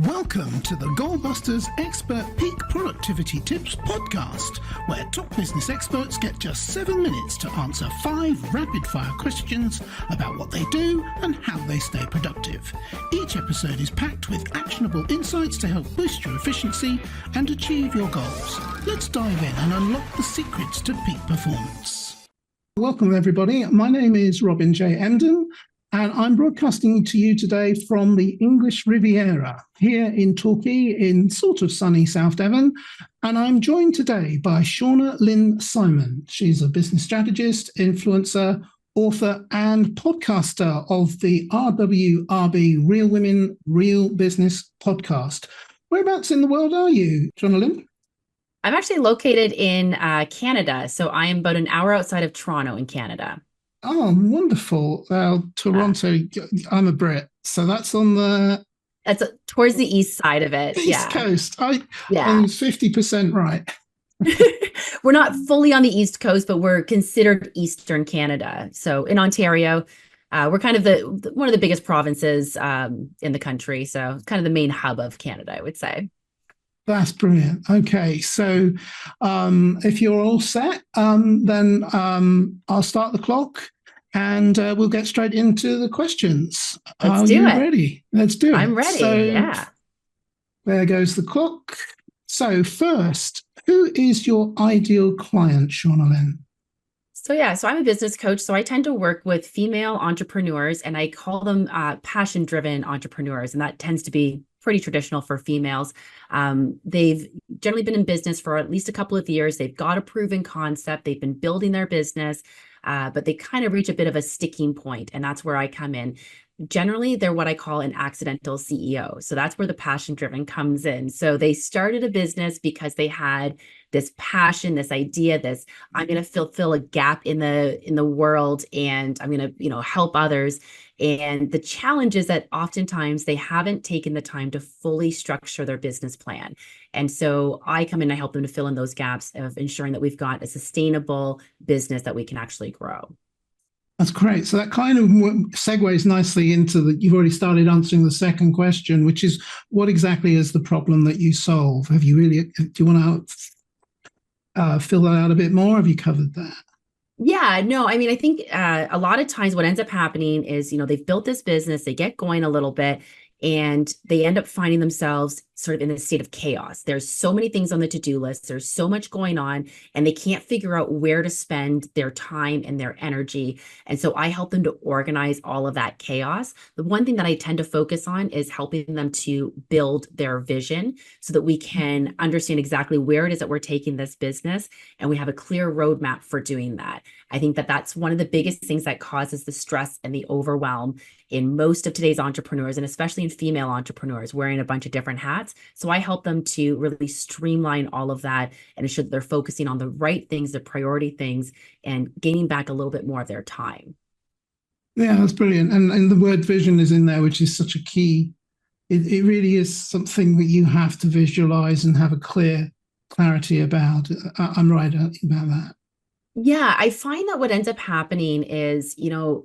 Welcome to the Goalbusters Expert Peak Productivity Tips podcast, where top business experts get just 7 minutes to answer 5 rapid-fire questions about what they do and how they stay productive. Each episode is packed with actionable insights to help boost your efficiency and achieve your goals. Let's dive in and unlock the secrets to peak performance. Welcome, everybody. My name is Robin J. Emden, and I'm broadcasting to you today from the English Riviera here in Torquay in sort of sunny South Devon. And I'm joined today by Shauna Lynn Simon. She's a business strategist, influencer, author, and podcaster of the RWRB Real Women, Real Business podcast. Whereabouts in the world are you, Shauna Lynn? I'm actually located in Canada. So I am about an hour outside of Toronto in Canada. Oh, wonderful. Toronto, I'm a Brit. So that's on the... That's towards the east side of it. East Coast. I'm 50% right. We're not fully on the East Coast, but we're considered Eastern Canada. So in Ontario, we're kind of one of the biggest provinces in the country. So kind of the main hub of Canada, I would say. That's brilliant. Okay, so if you're all set, then I'll start the clock and we'll get straight into the questions. Let's do it. Ready? Let's do it. I'm ready, yeah. There goes the clock. So first, who is your ideal client, Shauna Lynn? So I'm a business coach. So I tend to work with female entrepreneurs and I call them passion-driven entrepreneurs. And that tends to be pretty traditional for females. They've generally been in business for at least a couple of years. They've got a proven concept. They've been building their business, but they kind of reach a bit of a sticking point, and that's where I come in. Generally, they're what I call an accidental CEO. So that's where the passion-driven comes in. So they started a business because they had this passion, this idea, I'm going to fulfill a gap in the world, and I'm going to, help others. And the challenge is that oftentimes they haven't taken the time to fully structure their business plan. And so I come in and I help them to fill in those gaps of ensuring that we've got a sustainable business that we can actually grow. That's great. So that kind of segues nicely into you've already started answering the second question, which is what exactly is the problem that you solve? Do you want to fill that out a bit more? Have you covered that? Yeah, no, I mean, I think a lot of times what ends up happening is, they've built this business, they get going a little bit, and they end up finding themselves sort of in a state of chaos. There's so many things on the to-do list. There's so much going on, and they can't figure out where to spend their time and their energy. And so I help them to organize all of that chaos. The one thing that I tend to focus on is helping them to build their vision so that we can understand exactly where it is that we're taking this business, and we have a clear roadmap for doing that. I think that that's one of the biggest things that causes the stress and the overwhelm in most of today's entrepreneurs, and especially in female entrepreneurs wearing a bunch of different hats. So I help them to really streamline all of that and ensure that they're focusing on the right things, the priority things, and gaining back a little bit more of their time. Yeah, that's brilliant. And the word vision is in there, which is such a key. It really is something that you have to visualize and have a clarity about. I'm right about that. Yeah, I find that what ends up happening is,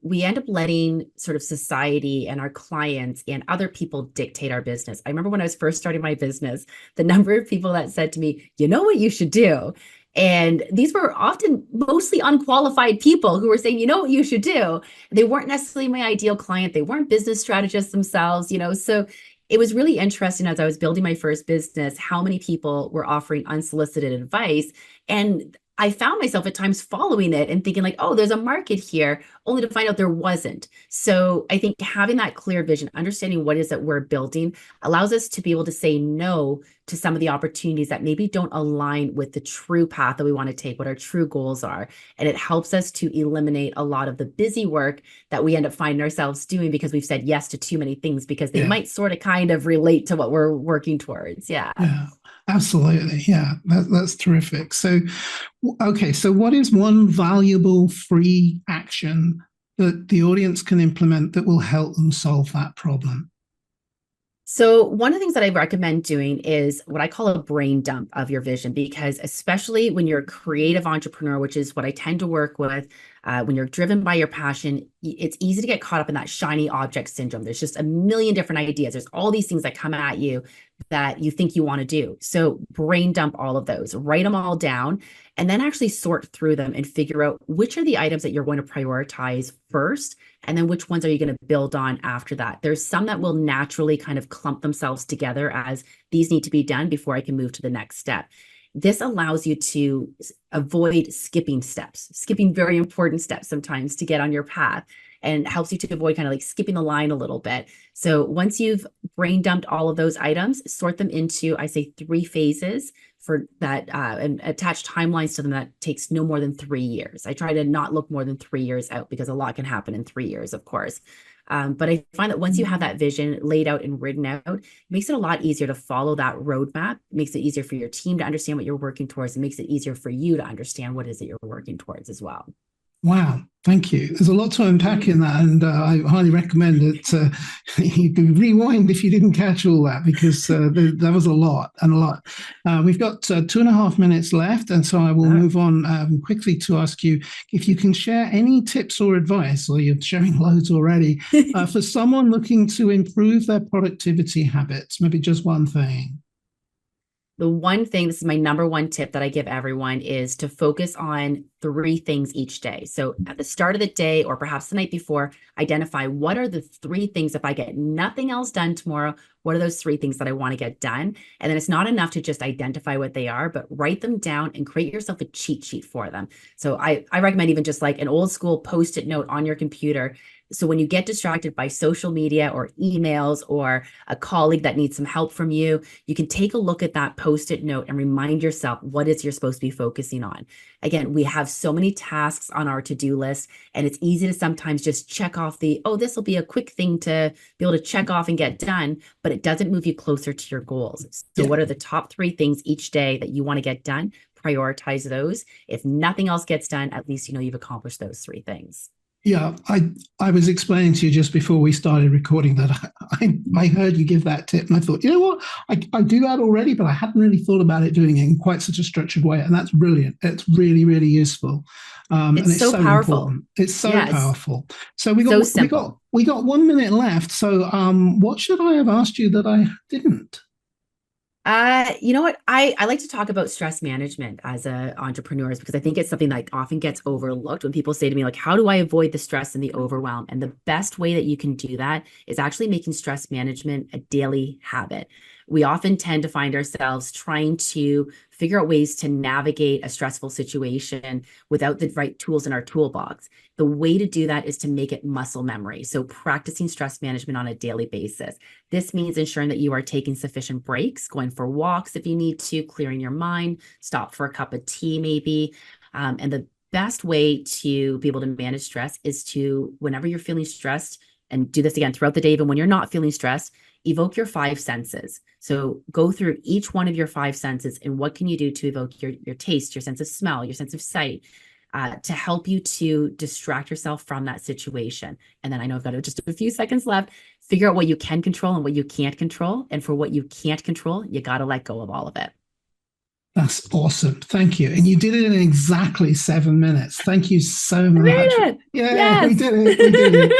we end up letting sort of society and our clients and other people dictate our business. I remember when I was first starting my business, the number of people that said to me, you know what you should do? And these were often mostly unqualified people who were saying, you know what you should do? They weren't necessarily my ideal client. They weren't business strategists themselves, so it was really interesting as I was building my first business, how many people were offering unsolicited advice. And I found myself at times following it and thinking like, oh, there's a market here, only to find out there wasn't. So I think having that clear vision, understanding what it is that we're building allows us to be able to say no to some of the opportunities that maybe don't align with the true path that we want to take, what our true goals are. And it helps us to eliminate a lot of the busy work that we end up finding ourselves doing because we've said yes to too many things because they might sort of kind of relate to what we're working towards. Yeah. Absolutely. Yeah, that's terrific. So, okay, so what is one valuable free action that the audience can implement that will help them solve that problem? So one of the things that I recommend doing is what I call a brain dump of your vision, because especially when you're a creative entrepreneur, which is what I tend to work with, When you're driven by your passion, it's easy to get caught up in that shiny object syndrome. There's just a million different ideas. There's all these things that come at you that you think you want to do. So brain dump all of those, write them all down, and then actually sort through them and figure out which are the items that you're going to prioritize first, and then which ones are you going to build on after that. There's some that will naturally kind of clump themselves together as these need to be done before I can move to the next step. This allows you to avoid skipping steps, skipping very important steps sometimes to get on your path, and helps you to avoid kind of like skipping the line a little bit. So once you've brain dumped all of those items, sort them into, I say, 3 phases for that, and attach timelines to them that takes no more than 3 years. I try to not look more than 3 years out because a lot can happen in 3 years, of course. But I find that once you have that vision laid out and written out, it makes it a lot easier to follow that roadmap. It makes it easier for your team to understand what you're working towards. It makes it easier for you to understand what it is that you're working towards as well. Wow, thank you. There's a lot to unpack in that, and I highly recommend that you do rewind if you didn't catch all that, because that was a lot and a lot. We've got 2.5 minutes left, and so I will move on quickly to ask you if you can share any tips or advice, or you're sharing loads already, for someone looking to improve their productivity habits, maybe just one thing. The one thing, this is my number one tip that I give everyone, is to focus on 3 things each day. So at the start of the day, or perhaps the night before, identify what are the 3 things, if I get nothing else done tomorrow, what are those 3 things that I want to get done? And then it's not enough to just identify what they are, but write them down and create yourself a cheat sheet for them. So I recommend even just like an old school Post-it note on your computer. So when you get distracted by social media or emails or a colleague that needs some help from you, you can take a look at that Post-it note and remind yourself what is you're supposed to be focusing on. Again, we have so many tasks on our to-do list, and it's easy to sometimes just check off this will be a quick thing to be able to check off and get done, but it doesn't move you closer to your goals. So what are the top 3 things each day that you want to get done? Prioritize those. If nothing else gets done, at least you know you've accomplished those 3 things. Yeah, I was explaining to you just before we started recording that I heard you give that tip, and I thought, you know what, I do that already, but I hadn't really thought about it doing it in quite such a structured way, and that's brilliant. It's really, really useful, and it's so powerful. Important. It's so powerful. So we got 1 minute left. So what should I have asked you that I didn't? You know what? I like to talk about stress management as entrepreneurs, because I think it's something that often gets overlooked when people say to me, like, how do I avoid the stress and the overwhelm? And the best way that you can do that is actually making stress management a daily habit. We often tend to find ourselves trying to figure out ways to navigate a stressful situation without the right tools in our toolbox. The way to do that is to make it muscle memory. So practicing stress management on a daily basis. This means ensuring that you are taking sufficient breaks, going for walks if you need to, clearing your mind, stop for a cup of tea maybe. And the best way to be able to manage stress is to, whenever you're feeling stressed, and do this again throughout the day, even when you're not feeling stressed, evoke your 5 senses. So go through each one of your 5 senses, and what can you do to evoke your taste, your sense of smell, your sense of sight, to help you to distract yourself from that situation. And then I know I've got just a few seconds left. Figure out what you can control and what you can't control. And for what you can't control, you got to let go of all of it. That's awesome. Thank you. And you did it in exactly 7 minutes. Thank you so much. We did it. Yeah, yes. we did it. We did it.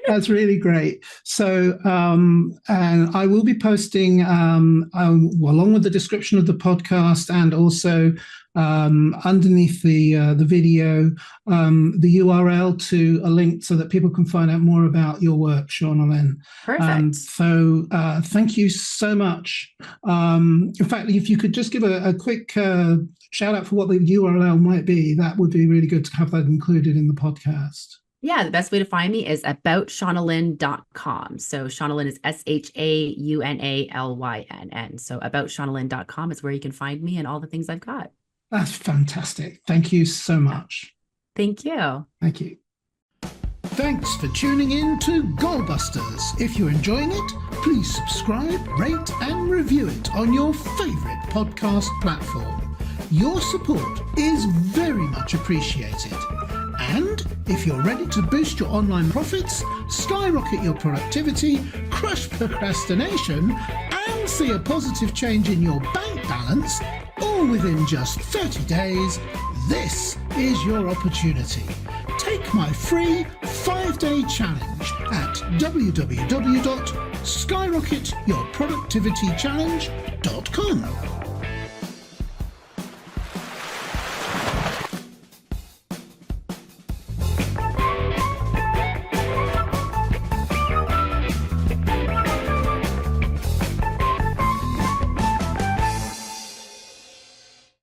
That's really great. So, and I will be posting, along with the description of the podcast, and also underneath the video, the URL to a link so that people can find out more about your work, Shauna Lynn. Perfect. So thank you so much. In fact, if you could just give a quick shout out for what the URL might be, that would be really good to have that included in the podcast. Yeah, the best way to find me is aboutshaunalynn.com. So Shauna Lynn is ShaunalYNN. So aboutshaunalynn.com is where you can find me and all the things I've got. That's fantastic. Thank you so much. Thank you. Thank you. Thanks for tuning in to Goalbusters. If you're enjoying it, please subscribe, rate, and review it on your favorite podcast platform. Your support is very much appreciated. And if you're ready to boost your online profits, skyrocket your productivity, crush procrastination, and see a positive change in your bank balance, all within just 30 days, this is your opportunity. Take my free 5-day challenge at www.skyrocketyourproductivitychallenge.com.